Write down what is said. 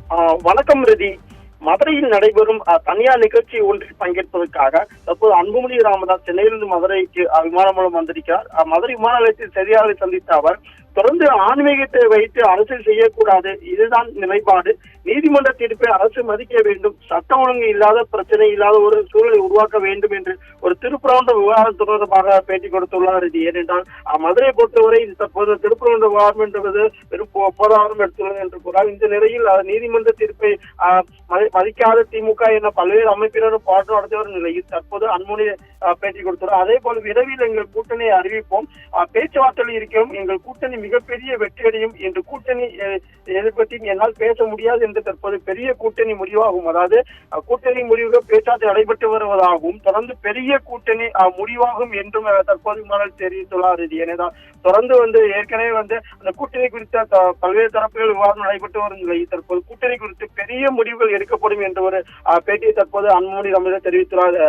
வணக்கம் ரிதி. மதுரையில் நடைபெறும் தனியார் நிகழ்ச்சி ஒன்றில் பங்கேற்பதற்காக தற்போது அன்புமணி ராமதாஸ் சென்னையிலிருந்து மதுரைக்கு விமானம் மூலம் வந்திருக்கிறார். மதுரை விமான நிலையத்தில் செய்தியாளர்களை சந்தித்த அவர் தொடர்ந்து ஆன்மீகத்தை வைத்து அரசியல் செய்யக்கூடாது, இதுதான் நிலைப்பாடு. நீதிமன்ற தீர்ப்பை அரசு மதிக்க வேண்டும், சட்டம் ஒழுங்கு இல்லாத பிரச்சனை இல்லாத ஒரு சூழலை உருவாக்க வேண்டும் என்று ஒரு திருப்பரங்குன்ற விவகாரம் தொடர்பாக பேட்டி கொடுத்துள்ளார். இது ஏனென்றால் மதுரையை பொறுத்தவரை தற்போது திருப்பரங்குன்ற விவகாரம் என்பது வெறும் போராட்டம் எடுத்துள்ளது என்று கூறார். இந்த நிலையில் நீதிமன்ற தீர்ப்பை மதிக்காத திமுக என பல்வேறு அமைப்பினரும் போராட்டம் நடத்தி வரும் நிலையில் தற்போது அன்புமணி பேட்டி கொடுத்துள்ளார். அதே போல விரைவில் எங்கள் கூட்டணியை அறிவிப்போம், பேச்சுவார்த்தையில் இருக்கிறோம், எங்கள் கூட்டணி மிகப்பெரிய வெற்றியடையும் என்று கூட்டணி எதிர்ப்பத்தையும் என்னால் பேச முடியாது என்று தற்போது பெரிய கூட்டணி முடிவாகும், அதாவது கூட்டணி முடிவுகள் பேச்சுவார்த்தை நடைபெற்று வருவதாகவும் தொடர்ந்து பெரிய கூட்டணி முடிவாகும் என்றும் தற்போது முன்னாள் தெரிவித்துள்ளார். ஏனென்றால் தொடர்ந்து ஏற்கனவே அந்த கூட்டணி குறித்த பல்வேறு தரப்புகள் விவாதம் நடைபெற்று வரும் நிலையில் தற்போது கூட்டணி குறித்து பெரிய முடிவுகள் எடுக்கப்படும் என்ற ஒரு பேட்டியை தற்போது அன்புமணி ராமதாஸ் தெரிவித்துள்ளார்.